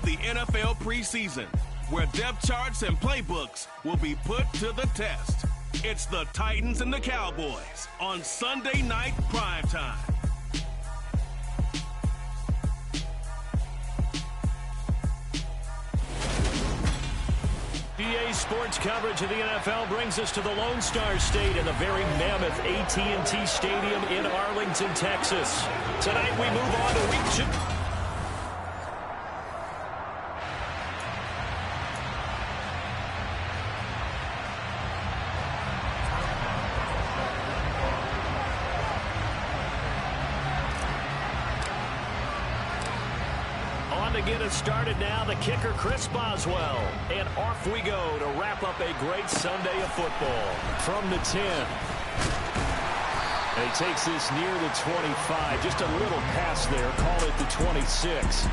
the NFL preseason, where depth charts and playbooks will be put to the test. It's the Titans and the Cowboys on Sunday Night Primetime. EA Sports coverage of the NFL brings us to the Lone Star State and the very mammoth AT&T Stadium in Arlington, Texas. Tonight we move on to Week 2. To get us started now, the kicker Chris Boswell. And off we go to wrap up a great Sunday of football. From the 10. And he takes this near the 25. Just a little pass there. Call it the 26.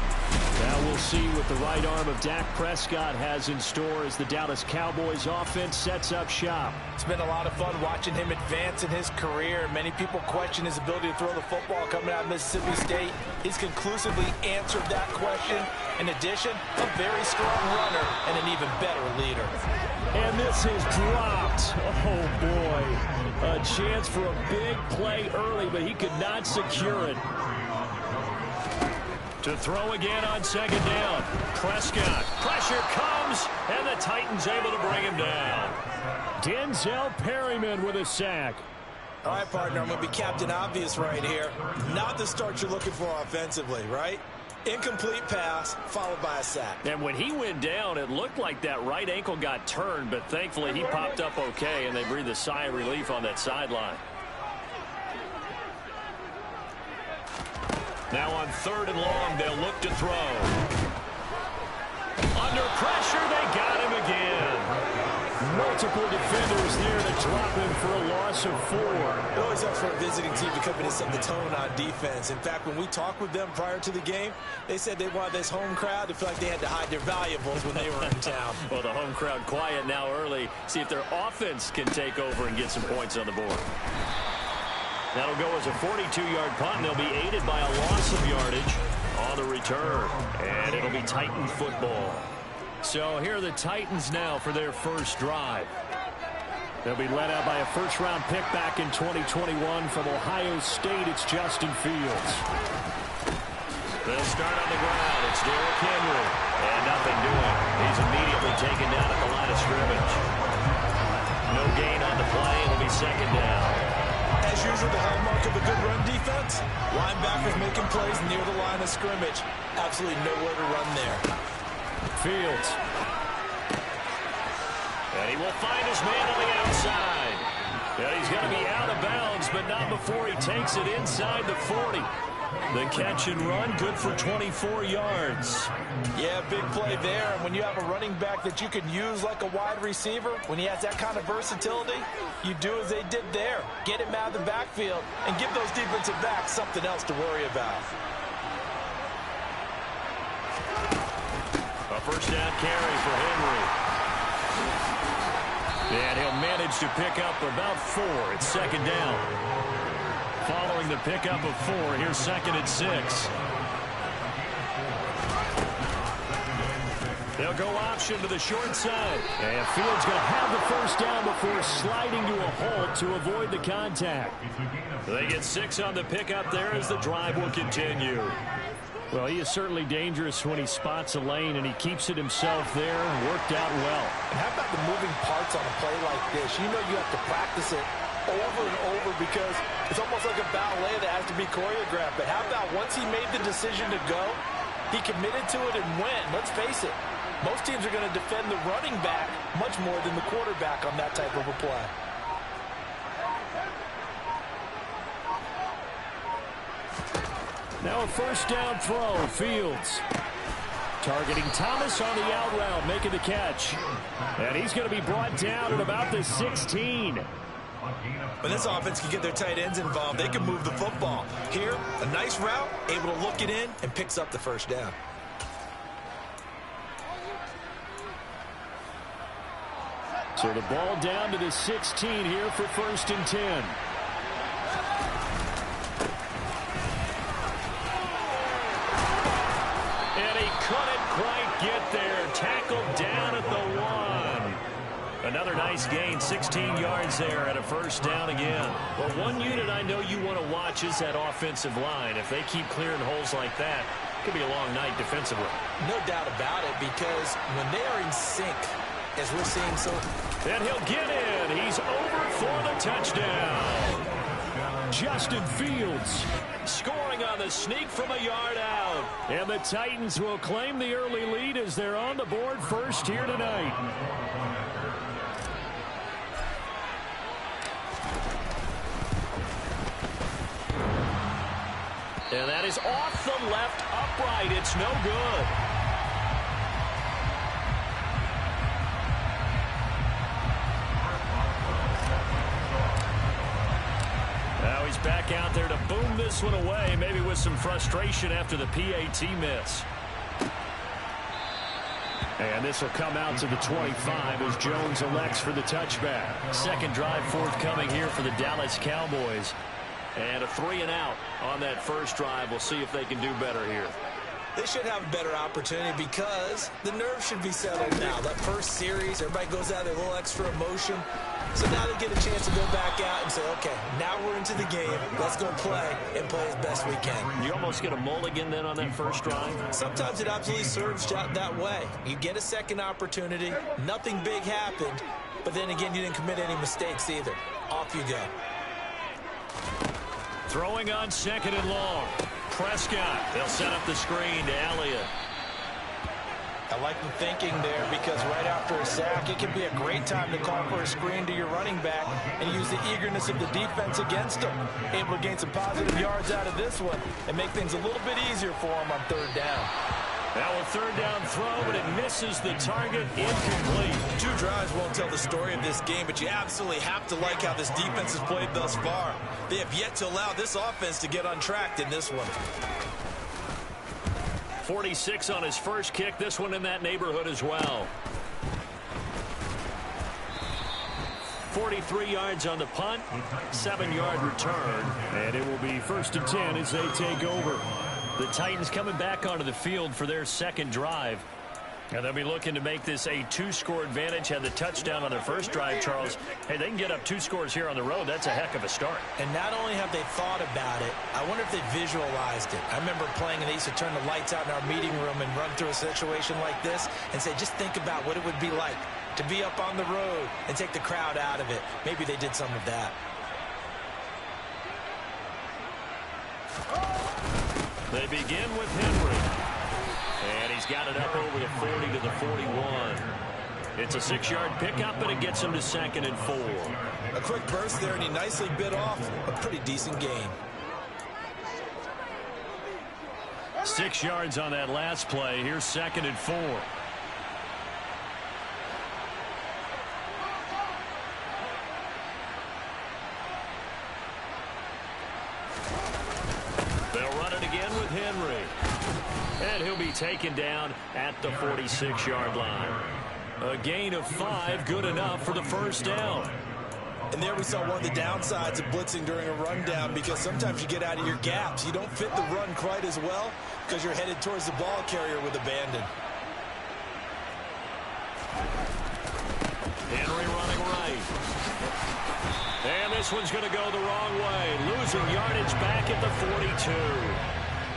Now we'll see what the right arm of Dak Prescott has in store as the Dallas Cowboys offense sets up shop. It's been a lot of fun watching him advance in his career. Many people question his ability to throw the football coming out of Mississippi State. He's conclusively answered that question. In addition, a very strong runner and an even better leader. And this is dropped. Oh, boy. A chance for a big play early, but he could not secure it. To throw again on second down. Prescott. Pressure comes, and the Titans able to bring him down. Denzel Perryman with a sack. All right, partner, I'm going to be Captain Obvious right here. Not the start you're looking for offensively, right? Incomplete pass, followed by a sack. And when he went down, it looked like that right ankle got turned, but thankfully he popped up okay, and they breathed a sigh of relief on that sideline. Now on 3rd and long, they'll look to throw. Under pressure, they got him again. Multiple defenders there to drop him for a loss of 4. It always helps for a visiting team to come in and set the tone on defense. In fact, when we talked with them prior to the game, they said they wanted this home crowd to feel like they had to hide their valuables when they were in town. Well, the home crowd quiet now early. See if their offense can take over and get some points on the board. That'll go as a 42-yard punt, and they'll be aided by a loss of yardage on the return. And it'll be Titan football. So here are the Titans now for their first drive. They'll be led out by a first-round pick back in 2021 from Ohio State. It's Justin Fields. They'll start on the ground. It's Derrick Henry. And nothing doing. He's immediately taken down at the line of scrimmage. No gain on the play. It'll be second down. As usual, the hallmark of a good run defense, linebackers making plays near the line of scrimmage. Absolutely nowhere to run there. Fields. And he will find his man on the outside. And he's going to be out of bounds, but not before he takes it inside the 40. The catch and run, good for 24 yards. Yeah, big play there. And when you have a running back that you can use like a wide receiver, when he has that kind of versatility, you do as they did there. Get him out of the backfield and give those defensive backs something else to worry about. A first down carry for Henry. And he'll manage to pick up about 4. It's second down. Following the pickup of 4, here's 2nd and 6. They'll go option to the short side. And Fields going to have the first down before sliding to a halt to avoid the contact. They get 6 on the pickup there as the drive will continue. Well, he is certainly dangerous when he spots a lane, and he keeps it himself there and worked out well. And how about the moving parts on a play like this? You know you have to practice it over and over because it's almost like a ballet that has to be choreographed. But how about once he made the decision to go, he committed to it and went. Let's face it, most teams are going to defend the running back much more than the quarterback on that type of a play. Now a first down throw, Fields. Targeting Thomas on the out route, making the catch. And he's going to be brought down at about the 16. When this offense can get their tight ends involved, they can move the football. Here, a nice route, able to look it in, and picks up the first down. So the ball down to the 16 here for 1st and 10. And he couldn't quite Another nice gain, 16 yards there and a first down again. Well, one unit I know you want to watch is that offensive line. If they keep clearing holes like that, it could be a long night defensively. No doubt about it, because when they are in sync, as we're seeing so... And he'll get in. He's over for the touchdown. Justin Fields scoring on the sneak from a yard out. And the Titans will claim the early lead as they're on the board first here tonight. And that is off the left upright. It's no good. Now he's back out there to boom this one away, maybe with some frustration after the PAT miss. And this will come out to the 25 as Jones elects for the touchback. Second drive forthcoming here for the Dallas Cowboys. And a 3-and-out on that first drive. We'll see if they can do better here. They should have a better opportunity because the nerves should be settled now. That first series, everybody goes out there, a little extra emotion. So now they get a chance to go back out and say, okay, now we're into the game. Let's go play and play as best we can. You almost get a mulligan then on that first drive? Sometimes it absolutely serves out that way. You get a second opportunity. Nothing big happened. But then again, you didn't commit any mistakes either. Off you go. Throwing on second and long. Prescott. They'll set up the screen to Elliott. I like the thinking there because right after a sack, it can be a great time to call for a screen to your running back and use the eagerness of the defense against him. Able to gain some positive yards out of this one and make things a little bit easier for him on third down. Now a third down throw, but it misses the target, incomplete. Two drives won't tell the story of this game, but you absolutely have to like how this defense has played thus far. They have yet to allow this offense to get untracked in this one. 46 on his first kick, this one in that neighborhood as well. 43 yards on the punt, 7-yard return, and it will be 1st and 10 as they take over. The Titans coming back onto the field for their second drive. And they'll be looking to make this a 2-score advantage. Had the touchdown on their first drive, Charles. Hey, they can get up 2 scores here on the road. That's a heck of a start. And not only have they thought about it, I wonder if they visualized it. I remember playing and they used to turn the lights out in our meeting room and run through a situation like this and say, just think about what it would be like to be up on the road and take the crowd out of it. Maybe they did some of that. They begin with Henry. And he's got it up over the 40 to the 41. It's a 6-yard pickup, and it gets him to 2nd and 4. A quick burst there, and he nicely bit off a pretty decent gain. 6 yards on that last play. Here's 2nd and 4. They'll run it again with Henry. And he'll be taken down at the 46-yard line. A gain of 5, good enough for the first down. And there we saw one of the downsides of blitzing during a rundown because sometimes you get out of your gaps. You don't fit the run quite as well because you're headed towards the ball carrier with abandon. Henry running right. And this one's going to go the wrong way. Losing yardage back at the 42.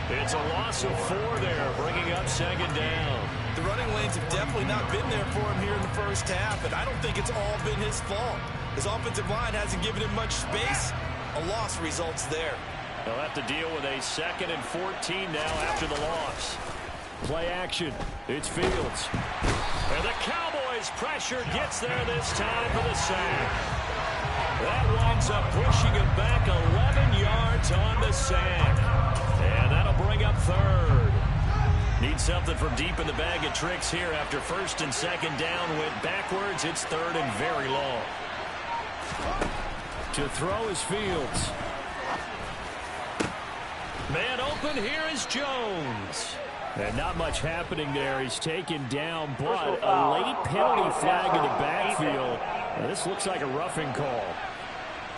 It's a loss of 4 there, bringing up 2nd down. The running lanes have definitely not been there for him here in the first half, and I don't think it's all been his fault. His offensive line hasn't given him much space. A loss results there. They'll have to deal with a 2nd and 14 now after the loss. Play action. It's Fields. And the Cowboys' pressure gets there this time for the sack. That winds up pushing him back 11 yards on the sack. And that'll bring up 3rd. Need something from deep in the bag of tricks here after 1st and 2nd down went backwards. It's 3rd and very long. To throw is Fields. Man open, here is Jones. And not much happening there. He's taken down, but a late penalty flag in the backfield. Now, this looks like a roughing call.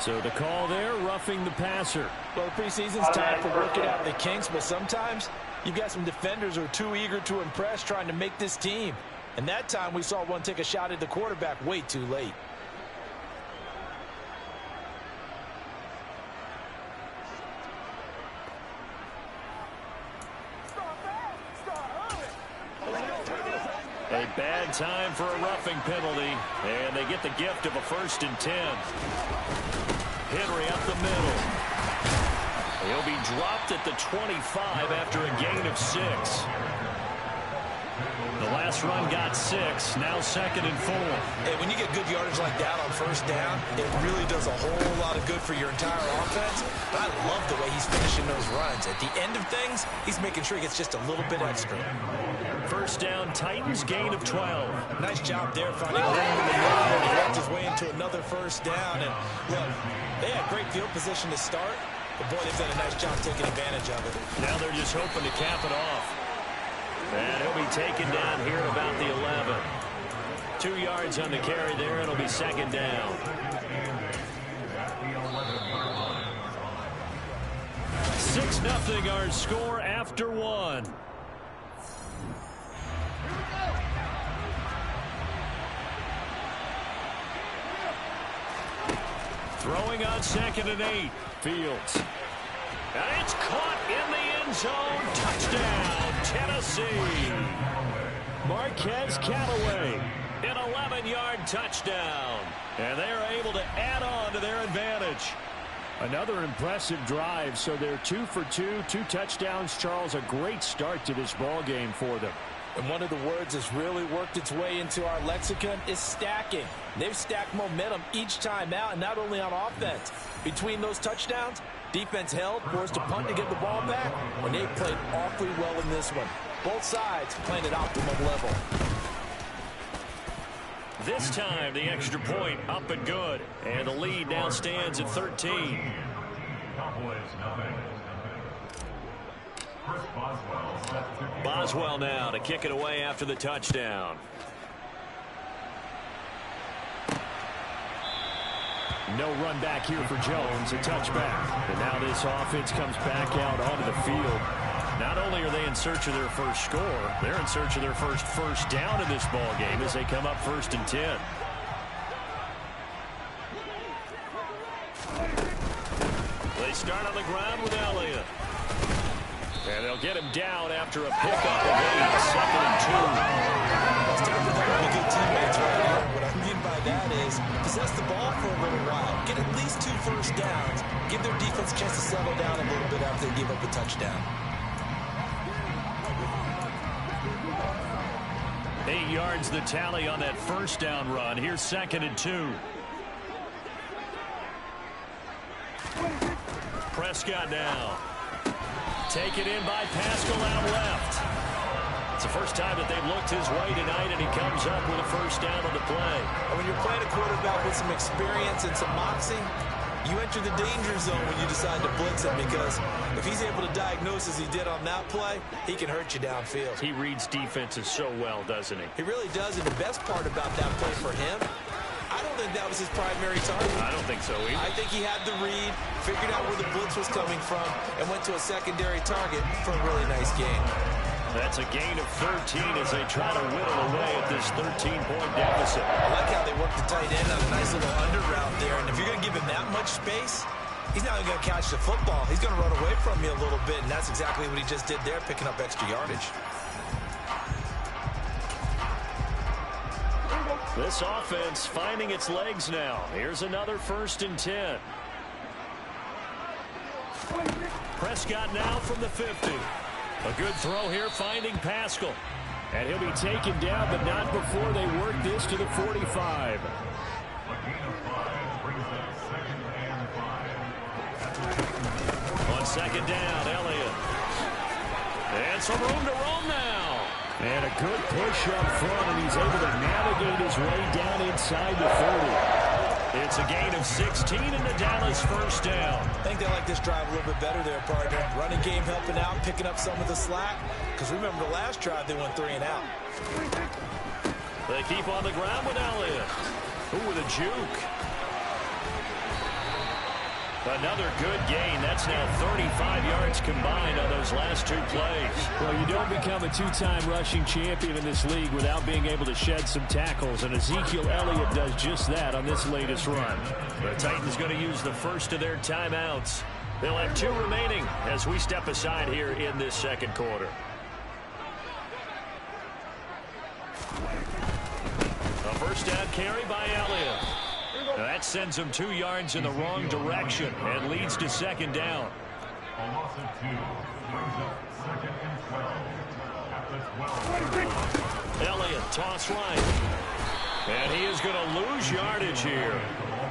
So the call there, roughing the passer. Well, the preseason's time for working out the kinks, but sometimes you've got some defenders who are too eager to impress trying to make this team. And that time we saw one take a shot at the quarterback way too late. A bad time for a roughing penalty, and they get the gift of a 1st and 10. Henry up the middle. He'll be dropped at the 25 after a gain of 6. The last run got 6, now 2nd and 4. Hey, when you get good yardage like that on 1st down, it really does a whole lot of good for your entire offense. But I love the way he's finishing those runs. At the end of things, he's making sure he gets just a little bit extra. 1st down, Titans, gain of 12. Nice job there finding a room in the middle. He worked his way into another 1st down. And look, they had great field position to start, but boy, they've done a nice job taking advantage of it. Now they're just hoping to cap it off. And he'll be taken down here at about the 11. 2 yards on the carry there. It'll be 2nd down. 6-0 our score after 1. Throwing on 2nd and 8. Fields. And it's caught in the end zone. Touchdown, Tennessee. Marquez Callaway, an 11-yard touchdown. And they are able to add on to their advantage. Another impressive drive, so they're 2 for 2, 2 touchdowns. Charles, a great start to this ball game for them. And one of the words that's really worked its way into our lexicon is stacking. They've stacked momentum each time out, and not only on offense. Between those touchdowns, defense held, forced a punt to get the ball back, and they played awfully well in this one. Both sides playing at optimum level. This time, the extra point up and good. And the lead now stands at 13. Boswell now to kick it away after the touchdown. No run back here for Jones, a touchback. And now this offense comes back out onto the field. Not only are they in search of their first score, they're in search of their first down in this ball game as they come up 1st and 10. They start on the ground with Elliott. And they'll get him down after a pickup of 8, 2nd and 2. It's time for them to be good teammates right here. What I mean by that is possess the ball for a little while. Get at least 2 first downs. Give their defense a chance to settle down a little bit after they give up a touchdown. 8 yards the tally on that 1st down run. Here's 2nd and 2. Prescott now. Taken in by Pascal out left. It's the first time that they've looked his way tonight, and he comes up with a 1st down on the play. And when you're playing a quarterback with some experience and some moxie, you enter the danger zone when you decide to blitz him, because if he's able to diagnose as he did on that play, he can hurt you downfield. He reads defenses so well, doesn't he? He really does, and the best part about that play for him, I don't think that was his primary target. I don't think so either. I think he had the read, figured out where the blitz was coming from, and went to a secondary target for a really nice gain. That's a gain of 13 as they try to whittle away at this 13-point deficit. I like how they work the tight end on a nice little under route there, and if you're going to give him that much space, he's not going to catch the football. He's going to run away from you a little bit, and that's exactly what he just did there, picking up extra yardage. This offense finding its legs now. Here's another 1st and 10. Prescott now from the 50. A good throw here, finding Pascal. And he'll be taken down, but not before they work this to the 45. On 2nd down, Elliott. And some room to roam now. And a good push up front, and he's able to navigate his way down inside the 30. It's a gain of 16 in the Dallas 1st down. I think they like this drive a little bit better there, partner. Running game helping out, picking up some of the slack. Because remember the last drive, they went 3 and out. They keep on the ground with Elliott. Ooh, with a juke. Another good gain. That's now 35 yards combined on those last two plays. Well, you don't become a two-time rushing champion in this league without being able to shed some tackles, and Ezekiel Elliott does just that on this latest run. The Titans going to use the first of their timeouts. They'll have 2 remaining as we step aside here in this second quarter. A first down carry by Elliott. That sends him 2 yards in the wrong direction and leads to second down. A loss of 2 brings up 2nd and 12 at the 12. Elliott, toss right. And he is going to lose yardage here.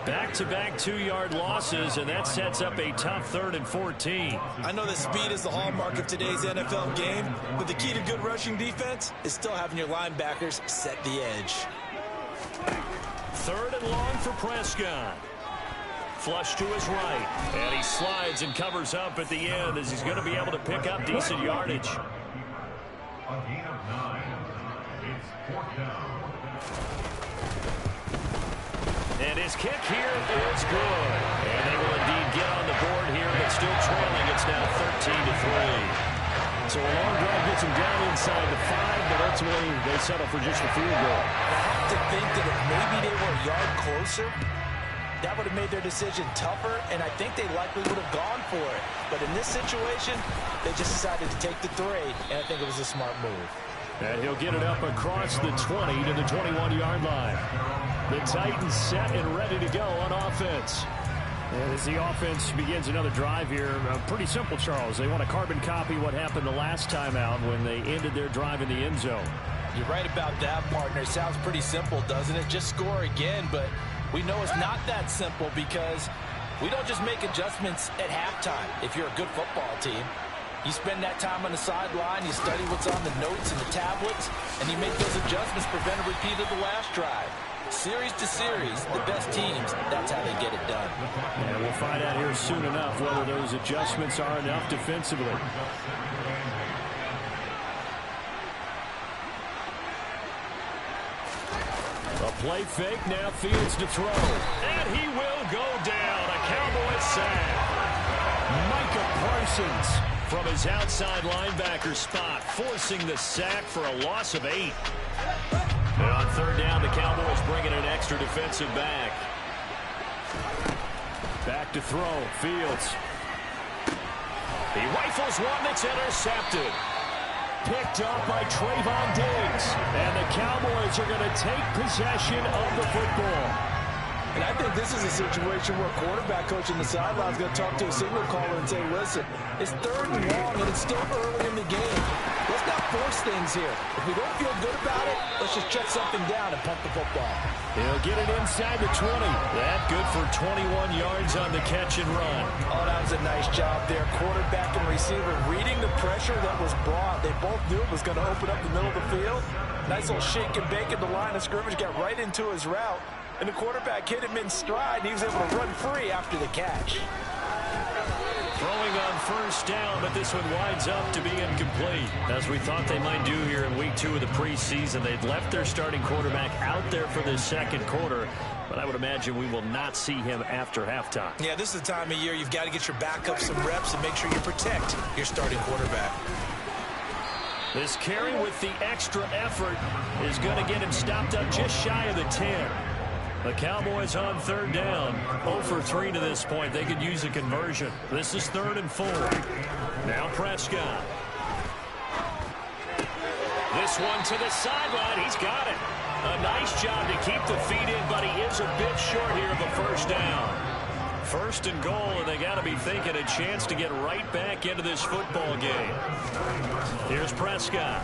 Back-to-back 2-yard losses, and that sets up a tough 3rd and 14. I know that speed is the hallmark of today's NFL game, but the key to good rushing defense is still having your linebackers set the edge. 3rd and long for Prescott. Flush to his right. And he slides and covers up at the end as he's going to be able to pick up decent yardage. A gain of 9. It's 4th down. And his kick here is good. And they will indeed get on the board here, but still trailing. It's now 13-3. So a long drive gets them down inside the 5, but ultimately they settle for just a field goal. I have to think that if maybe they were a yard closer, that would have made their decision tougher, and I think they likely would have gone for it. But in this situation, they just decided to take the 3, and I think it was a smart move. And he'll get it up across the 20 to the 21-yard line. The Titans set and ready to go on offense. And as the offense begins another drive here, pretty simple, Charles. They want to carbon copy what happened the last time out when they ended their drive in the end zone. You're right about that, partner. It sounds pretty simple, doesn't it? Just score again, but we know it's not that simple because we don't just make adjustments at halftime if you're a good football team. You spend that time on the sideline, you study what's on the notes and the tablets, and you make those adjustments, prevent a repeat of the last drive. Series to series, the best teams, that's how they get it done. And we'll find out here soon enough whether those adjustments are enough defensively. A play fake, now Fields to throw. And he will go down. A Cowboys sack. Micah Parsons from his outside linebacker spot, forcing the sack for a loss of 8. And on 3rd down, the Cowboys bringing an extra defensive back. Back to throw, Fields. He rifles one that's intercepted. Picked up by Trayvon Diggs. And the Cowboys are going to take possession of the football. And I think this is a situation where quarterback coach on the sideline is going to talk to a signal caller and say, listen, it's 3rd and long and it's still early in the game. Let's not force things here. If we don't feel good about it, let's just check something down and pump the football. He'll get it inside the 20. That good for 21 yards on the catch and run. Oh, that was a nice job there. Quarterback and receiver reading the pressure that was brought. They both knew it was going to open up the middle of the field. Nice little shake and bake at the line of scrimmage, got right into his route. And the quarterback hit him in stride. He was able to run free after the catch. Throwing on 1st down, but this one winds up to be incomplete. As we thought they might do here in week 2 of the preseason, they'd left their starting quarterback out there for this second quarter, but I would imagine we will not see him after halftime. Yeah, this is the time of year you've got to get your backup some reps and make sure you protect your starting quarterback. This carry with the extra effort is going to get him stopped up just shy of the 10. The Cowboys on 3rd down, 0 for 3 to this point. They could use a conversion. This is 3rd and 4. Now Prescott. This one to the sideline. He's got it. A nice job to keep the feet in, but he is a bit short here of a 1st down. 1st and goal, and they got to be thinking a chance to get right back into this football game. Here's Prescott.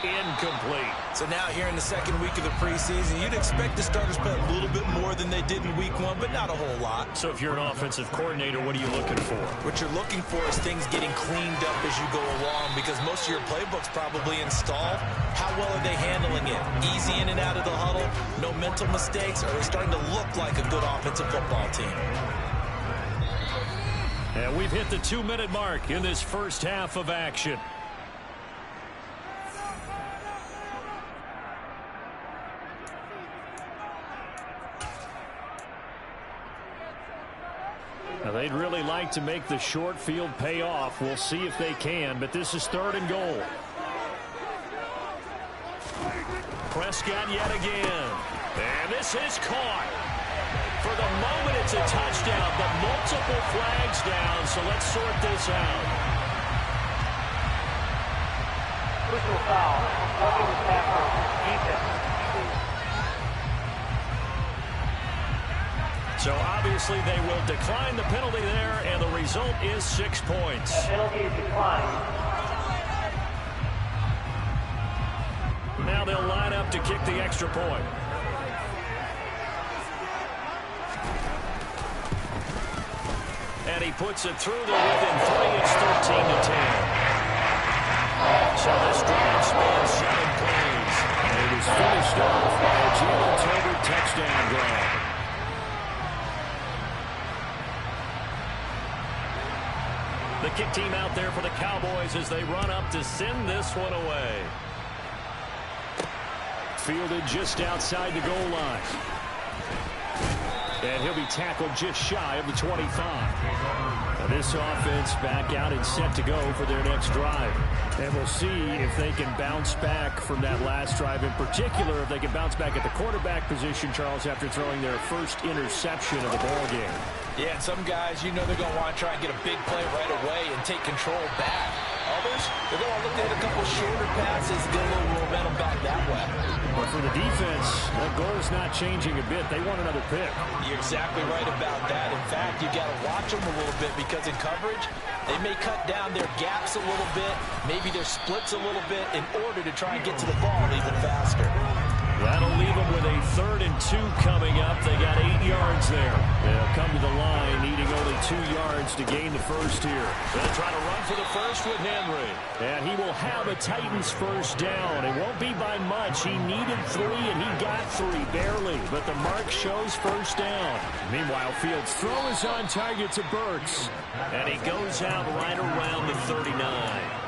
Incomplete. So now here in the second week of the preseason, you'd expect the starters to play a little bit more than they did in week 1, but not a whole lot. So if you're an offensive coordinator, what are you looking for? What you're looking for is things getting cleaned up as you go along, because most of your playbook's probably installed. How well are they handling it? Easy in and out of the huddle, no mental mistakes, or are they starting to look like a good offensive football team? And we've hit the 2-minute mark in this first half of action. Now, they'd really like to make the short field pay off. We'll see if they can, but this is 3rd and goal. Prescott yet again. And this is caught. For the moment, it's a touchdown, but multiple flags down, so let's sort this out. Personal foul. Roughing the tackle. Defense. So obviously they will decline the penalty there, and the result is 6 points. The penalty is declined. Now they'll line up to kick the extra point. And he puts it through there within 3. It's 13-10. So this drive spans 7 plays. And it is finished off by a Jalen Tolbert touchdown drive. The kick team out there for the Cowboys as they run up to send this one away. Fielded just outside the goal line. And he'll be tackled just shy of the 25. Now this offense back out and set to go for their next drive. And we'll see if they can bounce back from that last drive. In particular, if they can bounce back at the quarterback position, Charles, after throwing their first interception of the ball game. Yeah, and some guys, you know they're going to want to try and get a big play right away and take control back. Others, they're going to look at a couple shorter passes, get a little momentum back that way. But for the defense, the goal's not changing a bit. They want another pick. You're exactly right about that. In fact, you got to watch them a little bit because in coverage, they may cut down their gaps a little bit, maybe their splits a little bit in order to try and get to the ball even faster. That'll leave them with a 3rd and 2 coming up. They got 8 yards there. They'll come to the line, needing only 2 yards to gain the first here. They'll try to run for the first with Henry. And he will have a Titans first down. It won't be by much. He needed 3, and he got 3, barely. But the mark shows first down. Meanwhile, Fields' throw is on target to Burks. And he goes out right around the 39.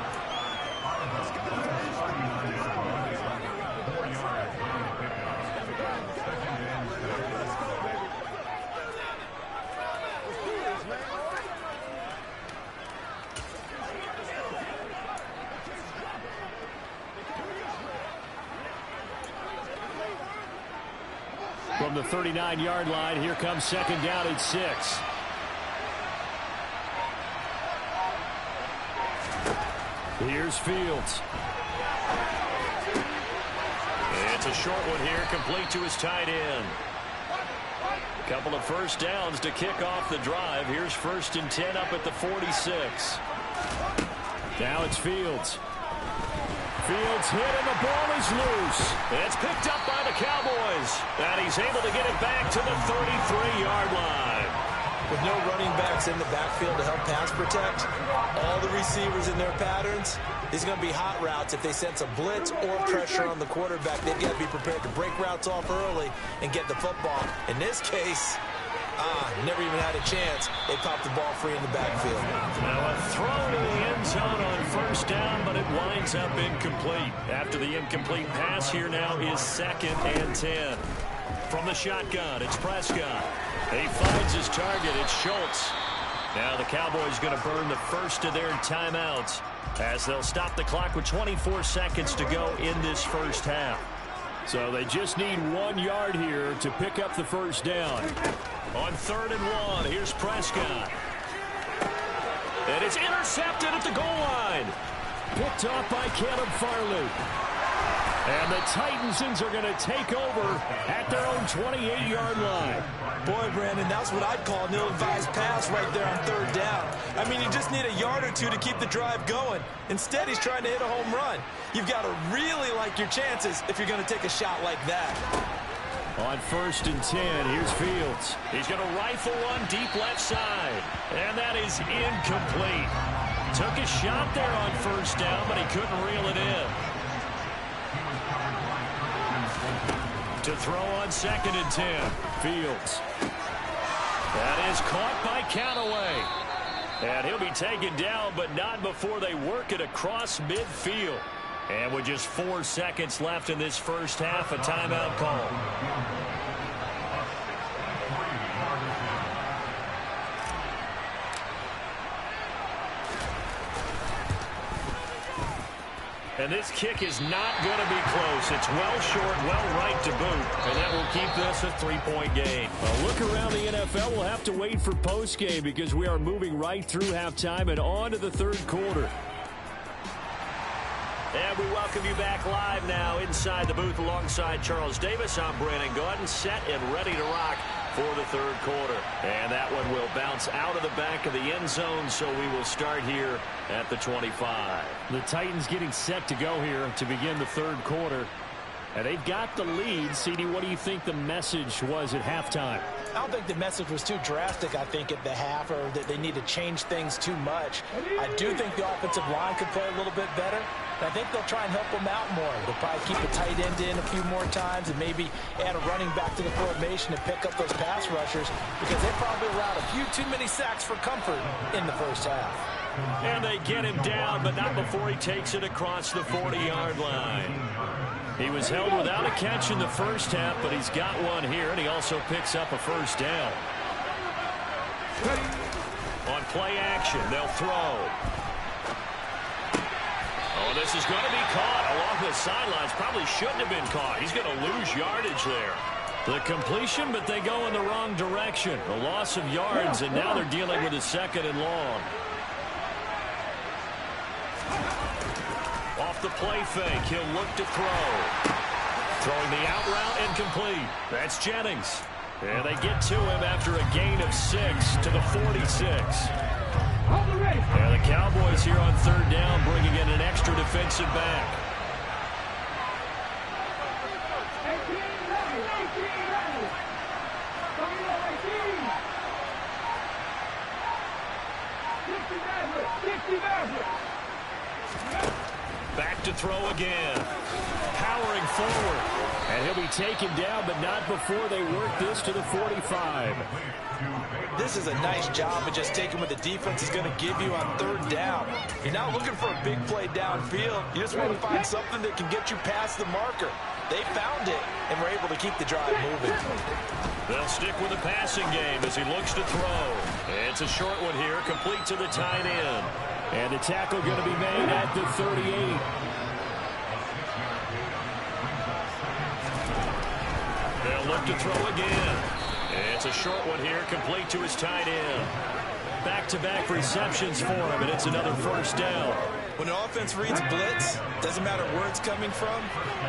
From the 39-yard line, here comes 2nd down and 6. Here's Fields. It's a short one here, complete to his tight end. Couple of first downs to kick off the drive. Here's 1st and 10 up at the 46. Now it's Fields. Fields hit and the ball is loose. It's picked up by the Cowboys. And he's able to get it back to the 33-yard line. With no running backs in the backfield to help pass protect, all the receivers in their patterns, these are going to be hot routes. If they sense a blitz or pressure on the quarterback, they've got to be prepared to break routes off early and get the football. In this case, never even had a chance. They popped the ball free in the backfield. Now a throw to the end zone on first down, but it winds up incomplete. After the incomplete pass, here now is 2nd and 10. From the shotgun, it's Prescott. He finds his target. It's Schultz. Now the Cowboys going to burn the first of their timeouts as they'll stop the clock with 24 seconds to go in this first half. So they just need 1 yard here to pick up the first down. On 3rd and 1, here's Prescott. And it's intercepted at the goal line. Picked off by Caleb Farley. And the Titansons are going to take over at their own 28-yard line. Boy, Brandon, that's what I'd call an ill-advised pass right there on 3rd down. I mean, you just need a yard or two to keep the drive going. Instead, he's trying to hit a home run. You've got to really like your chances if you're going to take a shot like that. On 1st and 10, here's Fields. He's going to rifle one deep left side. And that is incomplete. Took a shot there on first down, but he couldn't reel it in. To throw on 2nd and 10. Fields. That is caught by Callaway. And he'll be taken down, but not before they work it across midfield. And with just 4 seconds left in this first half, a timeout call. And this kick is not going to be close. It's well short, well right to boot. And that will keep this a 3-point game. A look around the NFL. We'll have to wait for postgame because we are moving right through halftime and on to the third quarter. And we welcome you back live now inside the booth alongside Charles Davis. I'm Brandon Gaudin, set and ready to rock for the third quarter. And that one will bounce out of the back of the end zone, so we will start here at the 25. The Titans getting set to go here to begin the third quarter. And they've got the lead. CD, what do you think the message was at halftime? I don't think the message was too drastic, I think, at the half, or that they need to change things too much. I do think the offensive line could play a little bit better. I think they'll try and help them out more. They'll probably keep a tight end in a few more times and maybe add a running back to the formation to pick up those pass rushers, because they probably allowed a few too many sacks for comfort in the first half. And they get him down, but not before he takes it across the 40-yard line. He was held without a catch in the first half, but he's got one here, and he also picks up a first down. On play action, they'll throw. Oh, this is going to be caught along the sidelines. Probably shouldn't have been caught. He's going to lose yardage there. The completion, but they go in the wrong direction. A loss of yards, and now they're dealing with a second and long. Off the play fake, he'll look to throw. Throwing the out route incomplete. That's Jennings. And they get to him after a gain of 6 to the 46. And the Cowboys here on third down, bringing in an extra defensive back. Back to throw again. Powering forward. And he'll be taken down, but not before they work this to the 45. This is a nice job of just taking what the defense is going to give you on third down. You're not looking for a big play downfield. You just want to find something that can get you past the marker. They found it and were able to keep the drive moving. They'll stick with the passing game as he looks to throw. It's a short one here, complete to the tight end. And the tackle going to be made at the 38. They'll look to throw again. It's a short one here, complete to his tight end. Back-to-back receptions for him, and it's another first down. When an offense reads blitz, doesn't matter where it's coming from,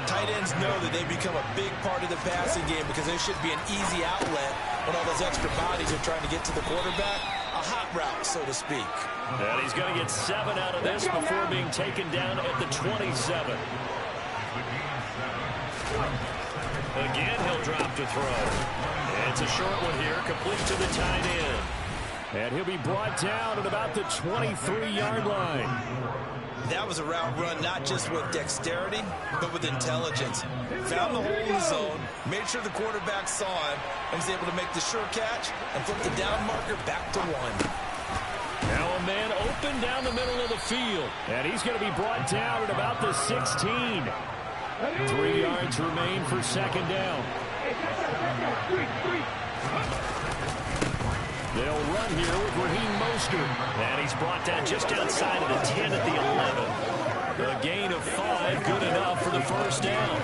tight ends know that they become a big part of the passing game because there should be an easy outlet when all those extra bodies are trying to get to the quarterback. A hot route, so to speak. And he's going to get 7 out of this before being taken down at the 27. Again, he'll drop to throw. It's a short one here, complete to the tight end. And he'll be brought down at about the 23-yard line. That was a route run not just with dexterity, but with intelligence. Found the hole in the zone, made sure the quarterback saw him, and was able to make the sure catch and flip the down marker back to 1. Now a man open down the middle of the field. And he's going to be brought down at about the 16. 3 yards remain for second down. They'll run here with Raheem Mostert. And he's brought down just outside of the 10 at the 11. A gain of 5, good enough for the first down.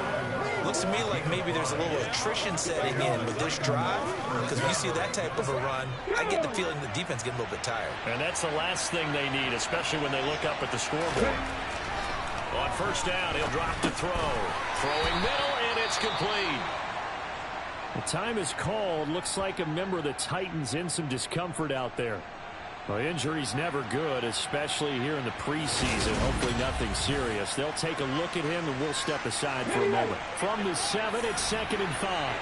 Looks to me like maybe there's a little attrition setting in with this drive, because when you see that type of a run, I get the feeling the defense getting a little bit tired. And that's the last thing they need, especially when they look up at the scoreboard. On first down, he'll drop to throw. Throwing middle, and it's complete. The time is called. Looks like a member of the Titans in some discomfort out there. Well, injury's never good, especially here in the preseason. Hopefully nothing serious. They'll take a look at him, and we'll step aside for a moment. From the 7, it's 2nd and 5.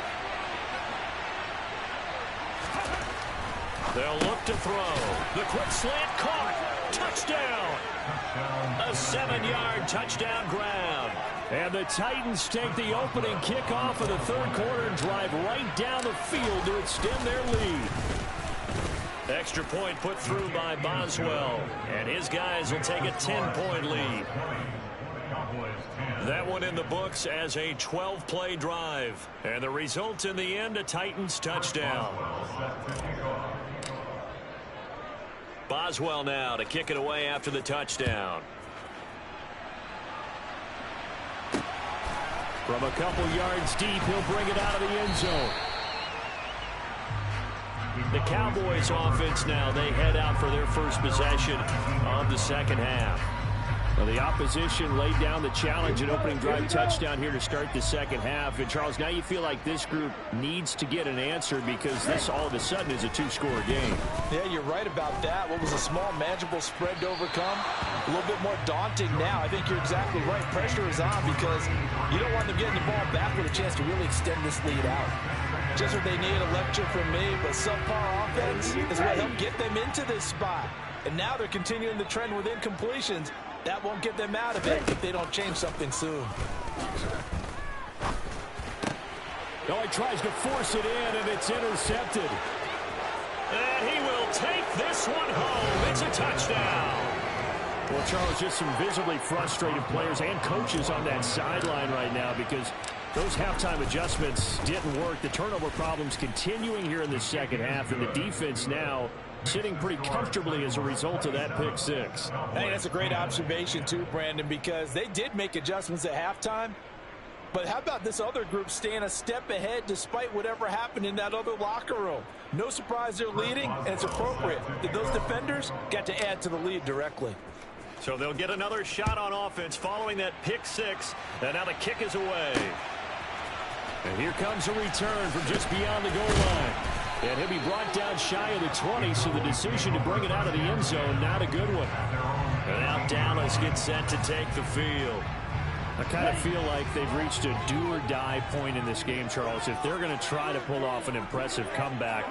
They'll look to throw. The quick slant caught. Touchdown. A 7-yard touchdown grab. And the Titans take the opening kickoff of the third quarter and drive right down the field to extend their lead. Extra point put through by Boswell. And his guys will take a 10-point lead. That one in the books as a 12-play drive. And the result in the end, a Titans touchdown. Boswell now to kick it away after the touchdown. From a couple yards deep, he'll bring it out of the end zone. The Cowboys offense now, they head out for their first possession of the second half. Well, the opposition laid down the challenge, an opening drive touchdown here to start the second half. And, Charles, now you feel like this group needs to get an answer because this all of a sudden is a two-score game. Yeah, you're right about that. What was a small, manageable spread to overcome, a little bit more daunting now. I think you're exactly right. Pressure is on because you don't want them getting the ball back with a chance to really extend this lead out. Just what they need, a lecture from me, but subpar offense is what helped get them into this spot. And now they're continuing the trend with incompletions. That won't get them out of it if they don't change something soon. Oh, he tries to force it in, and it's intercepted. And he will take this one home. It's a touchdown. Well, Charles, just some visibly frustrated players and coaches on that sideline right now because those halftime adjustments didn't work. The turnover problems continuing here in the second half, and the defense now sitting pretty comfortably as a result of that pick six. I think that's a great observation too, Brandon, because they did make adjustments at halftime. But how about this other group staying a step ahead despite whatever happened in that other locker room? No surprise they're leading, and it's appropriate. Those defenders got to add to the lead directly. So they'll get another shot on offense following that pick six. And now the kick is away. And here comes a return from just beyond the goal line. And he'll be brought down shy of the 20, so the decision to bring it out of the end zone, not a good one. And now Dallas gets set to take the field. I kind of feel like they've reached a do-or-die point in this game, Charles. If they're going to try to pull off an impressive comeback,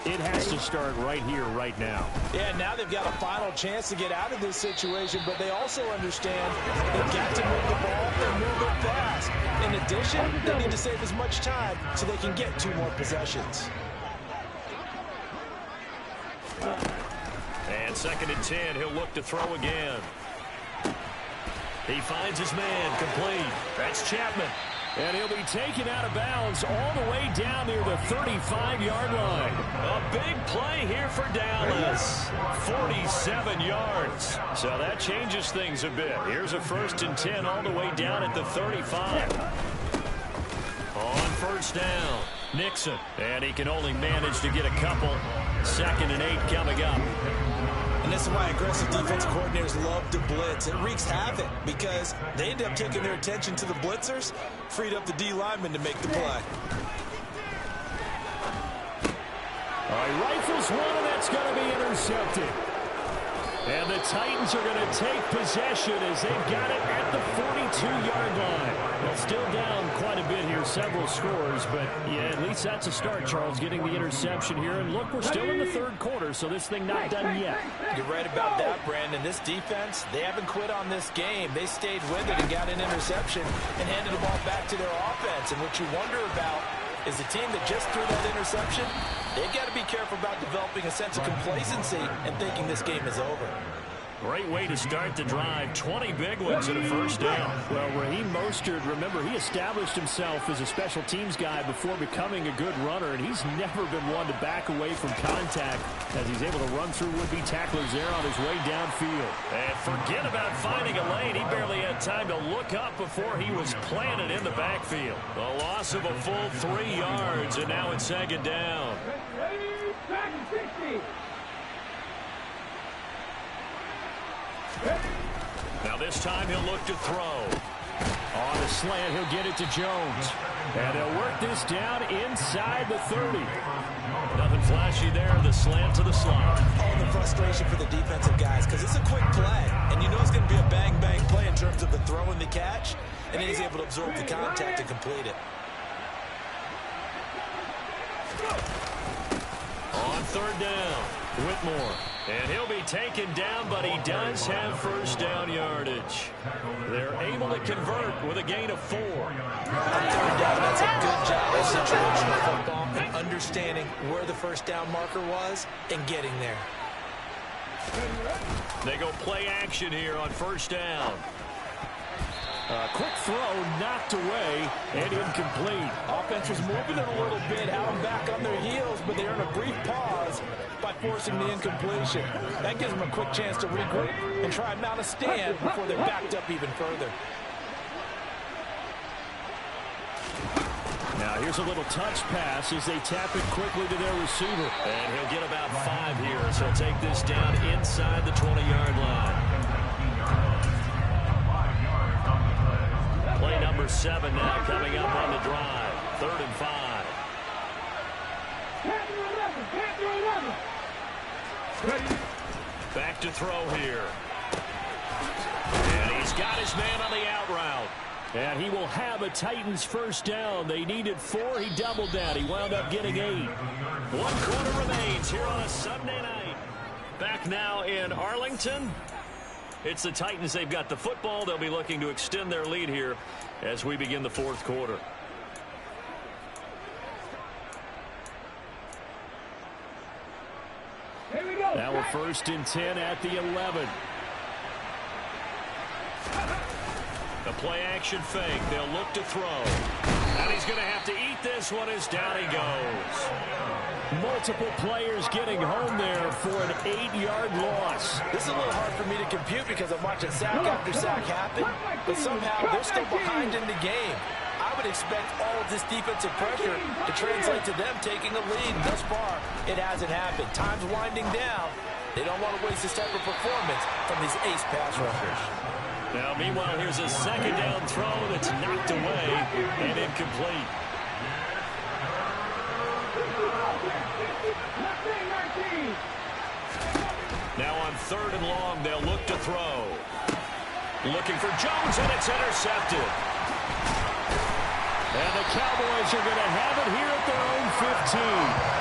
it has to start right here, right now. Yeah, now they've got a final chance to get out of this situation, but they also understand they've got to move the ball and move it fast. In addition, they need to save as much time so they can get 2 more possessions. And 2nd and 10, he'll look to throw again. He finds his man, complete. That's Chapman. And he'll be taken out of bounds all the way down near the 35-yard line. A big play here for Dallas. 47 yards. So that changes things a bit. Here's a 1st and 10 all the way down at the 35. On 1st down, Nixon. And he can only manage to get a couple. 2nd and 8 coming up. And this is why aggressive defensive coordinators love to blitz. It wreaks havoc because they end up taking their attention to the blitzers, freed up the D lineman to make the play. All right, rifles one, and that's going to be intercepted. And the Titans are going to take possession as they've got it at the 42-yard line. Well, still down quite a bit here, several scores, but yeah, at least that's a start, Charles, getting the interception here. And look, we're still in the 3rd quarter, so this thing not done yet. You're right about that, Brandon. This defense, they haven't quit on this game. They stayed with it and got an interception and handed the ball back to their offense. And what you wonder about is the team that just threw that interception, they've got to be careful about developing a sense of complacency and thinking this game is over. Great way to start the drive. 20 big ones and a 1st down. Well, Raheem Mostert, remember, he established himself as a special teams guy before becoming a good runner, and he's never been one to back away from contact as he's able to run through would-be tacklers there on his way downfield. And forget about finding a lane. He barely had time to look up before he was planted in the backfield. A loss of a full 3 yards, and now it's 2nd down. Now this time he'll look to throw. On the slant, he'll get it to Jones. And he'll work this down inside the 30. Nothing flashy there, the slant to the slot. All the frustration for the defensive guys because it's a quick play. And you know it's going to be a bang-bang play in terms of the throw and the catch. And he's able to absorb the contact and complete it. On 3rd down, Whitmore. And he'll be taken down, but he does have 1st down yardage. They're able to convert with a gain of 4. On 3rd down, that's a good job of situational football and understanding where the 1st down marker was and getting there. They go play action here on 1st down. Quick throw knocked away and incomplete. Offense was moving it a little bit, had them back on their heels, but they earned a brief pause by forcing the incompletion. That gives them a quick chance to regroup and try and mount a stand before they're backed up even further. Here's a little touch pass as they tap it quickly to their receiver. And he'll get about 5 here as he'll take this down inside the 20-yard line. Play number 7 now coming up on the drive. 3rd and 5. Back to throw here. And he's got his man on the out route. And he will have a Titans first down. They needed 4. He doubled that. He wound up getting 8. 1 quarter remains here on a Sunday night. Back now in Arlington. It's the Titans. They've got the football. They'll be looking to extend their lead here as we begin the 4th quarter. Now a 1st and 10 at the 11. The play action fake. They'll look to throw. And he's going to have to eat this one as down he goes. Multiple players getting home there for an 8-yard loss. This is a little hard for me to compute because I'm watching sack after sack happen, but somehow they're still behind in the game. I would expect all of this defensive pressure to translate to them taking a lead. Thus far, it hasn't happened. Time's winding down. They don't want to waste this type of performance from these ace pass rushers. Now, meanwhile, here's a 2nd down throw that's knocked away and incomplete. Now on 3rd and long, they'll look to throw. Looking for Jones, and it's intercepted. And the Cowboys are going to have it here at their own 15.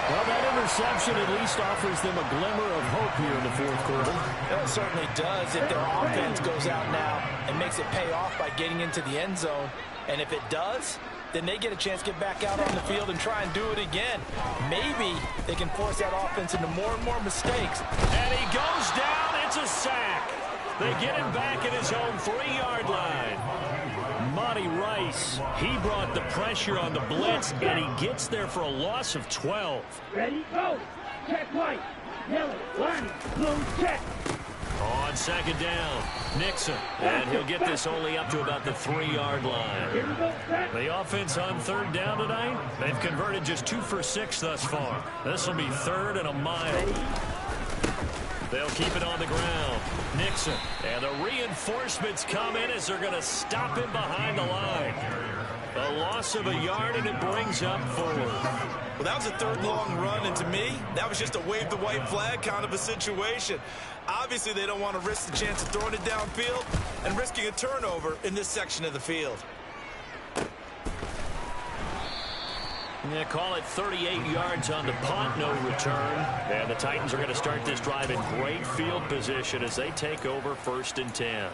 Well, that interception at least offers them a glimmer of hope here in the 4th quarter. It certainly does if their offense goes out now and makes it pay off by getting into the end zone. And if it does, then they get a chance to get back out on the field and try and do it again. Maybe they can force that offense into more and more mistakes. And he goes down. It's a sack. They get him back at his own 3-yard line. Monty Rice, he brought the pressure on the blitz, and he gets there for a loss of 12. Ready, go. Check right. Yellow, line, blue, check. On 2nd down, Nixon. And he'll get this only up to about the 3-yard line. The offense on 3rd down tonight, they've converted just 2 for 6 thus far. This will be 3rd and a mile. They'll keep it on the ground. Nixon. And the reinforcements come in as they're going to stop him behind the line. A loss of a yard, and it brings up 4. Well, that was a 3rd long run, and to me, that was just a wave the white flag kind of a situation. Obviously, they don't want to risk the chance of throwing it downfield and risking a turnover in this section of the field. Yeah, call it 38 yards on the punt, no return. And the Titans are going to start this drive in great field position as they take over 1st and 10.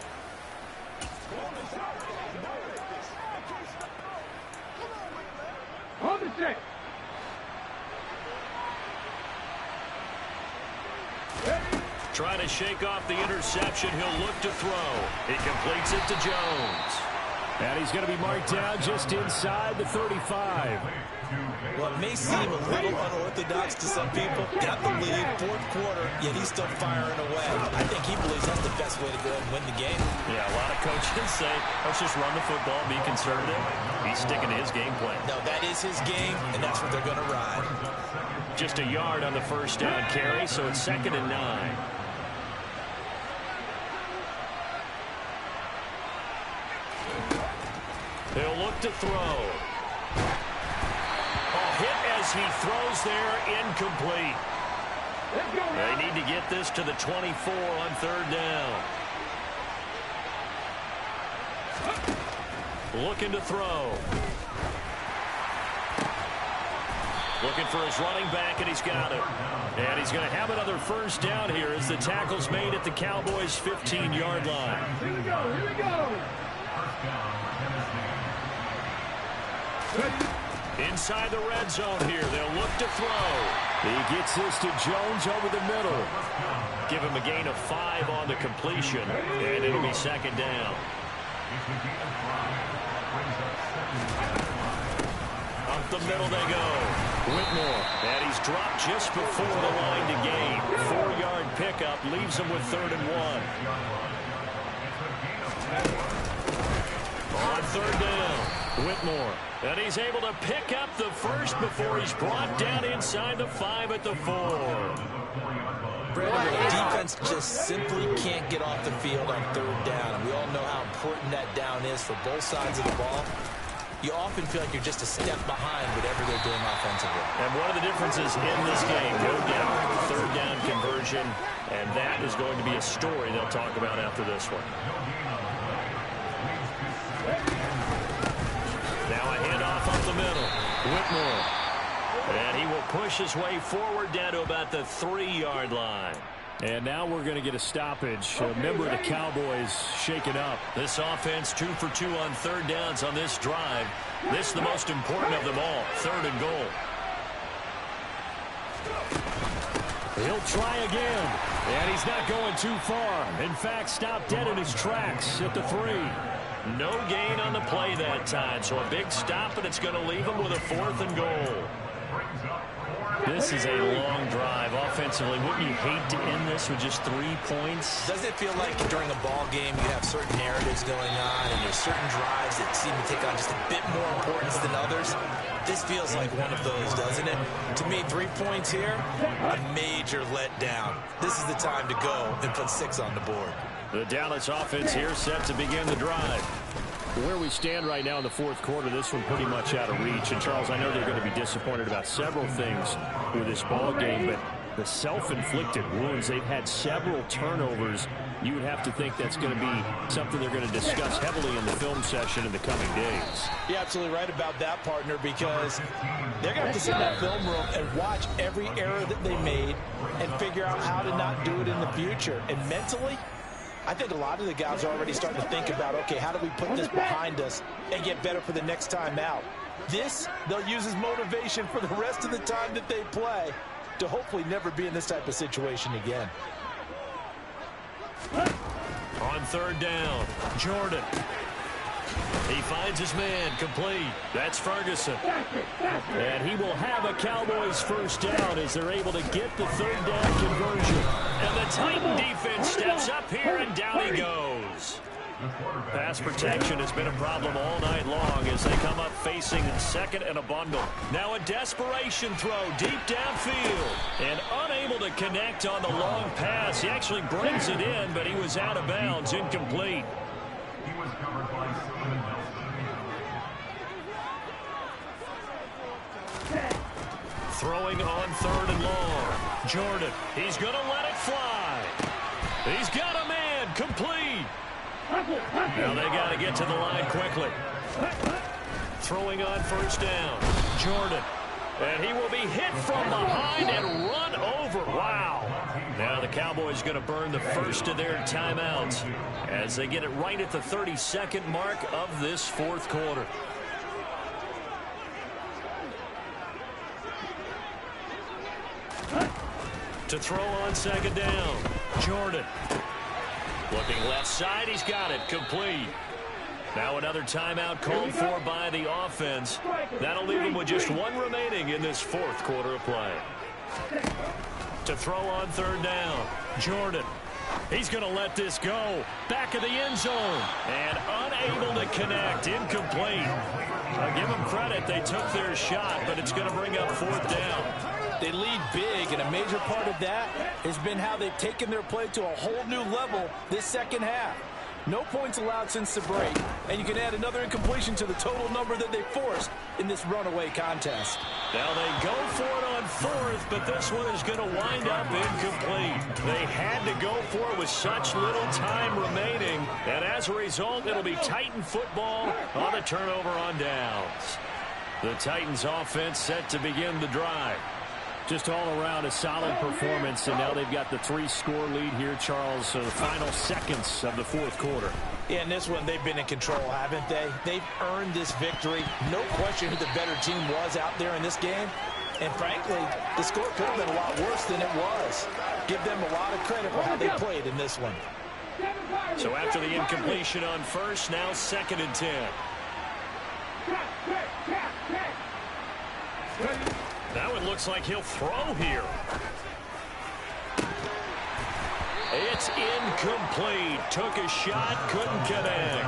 On the check. Trying to shake off the interception. He'll look to throw. He completes it to Jones. And he's going to be marked down just inside the 35. Well, it may seem a little unorthodox to some people. Got the lead, 4th quarter, yet he's still firing away. I think he believes that's the best way to go and win the game. Yeah, a lot of coaches say, let's just run the football, be conservative. He's sticking to his game plan. No, that is his game, and that's what they're going to ride. Just a yard on the 1st down carry, so it's 2nd and 9. He'll look to throw. Hit as he throws there, incomplete. They need to get this to the 24 on 3rd down. Looking to throw. Looking for his running back, and he's got it. And he's going to have another 1st down here as the tackle's made at the Cowboys' 15-yard line. Here we go, here we go. Inside the red zone here, they'll look to throw. He gets this to Jones over the middle. Give him a gain of 5 on the completion, and it'll be 2nd down. Up the middle they go. Whitmore, and he's dropped just before the line to gain. 4-yard pickup leaves him with 3rd and 1. On 3rd down. Whitmore. And he's able to pick up the first before he's brought down inside the 5 at the 4. Brandon, the defense just simply can't get off the field on 3rd down. And we all know how important that down is for both sides of the ball. You often feel like you're just a step behind whatever they're doing offensively. And one of the differences in this game, no doubt, 3rd down conversion, and that is going to be a story they'll talk about after this one. Now a handoff up the middle. Whitmore. And he will push his way forward down to about the 3-yard line. And now we're going to get a stoppage. A member of the Cowboys shaken up. This offense 2 for 2 on 3rd downs on this drive. This is the most important of them all, 3rd and goal. He'll try again. And he's not going too far. In fact, stopped dead in his tracks at the 3. No gain on the play that time. So a big stop, and it's going to leave him with a 4th and goal. This is a long drive offensively. Wouldn't you hate to end this with just 3 points? Doesn't it feel like during a ball game you have certain narratives going on and there's certain drives that seem to take on just a bit more importance than others? This feels like one of those, doesn't it? To me, 3 points here, a major letdown. This is the time to go and put 6 on the board. The Dallas offense here set to begin the drive. Where we stand right now in the 4th quarter, this one pretty much out of reach. And, Charles, I know they're going to be disappointed about several things with this ball game, but the self-inflicted wounds, they've had several turnovers. You would have to think that's going to be something they're going to discuss heavily in the film session in the coming days. You're absolutely right about that, partner, because they're going to have to sit in that film room and watch every error that they made and figure out how to not do it in the future. And mentally, I think a lot of the guys are already starting to think about, okay, how do we put this behind us and get better for the next time out? This, they'll use as motivation for the rest of the time that they play to hopefully never be in this type of situation again. On 3rd down, Jordan. He finds his man, complete. That's Ferguson. And he will have a Cowboys 1st down as they're able to get the 3rd down conversion. And the Titan defense steps up here, and down he goes. Pass protection has been a problem all night long as they come up facing 2nd and a bundle. Now a desperation throw deep downfield. And unable to connect on the long pass. He actually brings it in, but he was out of bounds, incomplete. He was covered by Steven Nelson. Throwing on 3rd and long. Jordan, he's going to let it fly. He's got a man, complete. Now they got to get to the line quickly. Throwing on 1st down. Jordan. And he will be hit from behind and run over. Wow. Now the Cowboys going to burn the first of their timeouts as they get it right at the 32nd mark of this 4th quarter. To throw on 2nd down. Jordan. Looking left side, he's got it, complete. Now another timeout called for by the offense. That'll leave him with just 1 remaining in this 4th quarter of play. To throw on 3rd down, Jordan. He's going to let this go. Back of the end zone. And unable to connect, incomplete. I'll give them credit, they took their shot, but it's going to bring up 4th down. They lead big, and a major part of that has been how they've taken their play to a whole new level this 2nd half. No points allowed since the break, and you can add another incompletion to the total number that they forced in this runaway contest. Now they go for it on 4th, but this one is going to wind up incomplete. They had to go for it with such little time remaining, and as a result, it'll be Titan football on the turnover on downs. The Titans offense set to begin the drive. Just all around a solid performance, and now they've got the 3-score lead here, Charles, so the final seconds of the 4th quarter. Yeah, in this one, they've been in control, haven't they? They've earned this victory. No question who the better team was out there in this game. And frankly, the score could have been a lot worse than it was. Give them a lot of credit for how they played in this one. So after the incompletion on 1st, now 2nd and 10. Now it looks like he'll throw here. It's incomplete. Took a shot, couldn't connect.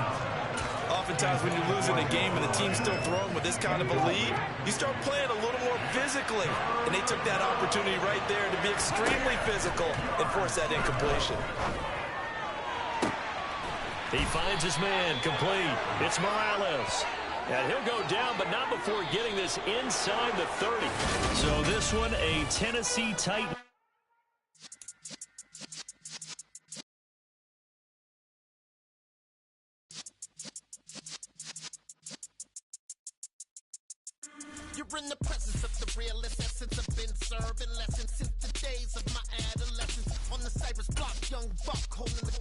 oftentimes when you're losing a game and the team's still throwing with this kind of a lead, you start playing a little more physically. And they took that opportunity right there to be extremely physical and force that incompletion. He finds his man, complete. It's Morales. And he'll go down, but not before getting this inside the 30. So this one, a Tennessee Titan. You're in the presence of the realest essence. I've been serving lessons since the days of my adolescence. On the Cyrus block, young buck holding the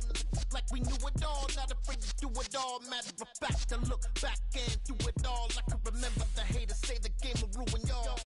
like we knew it all, not afraid to do it all. Matter of fact, to look back and do it all. I can remember the haters say the game will ruin y'all.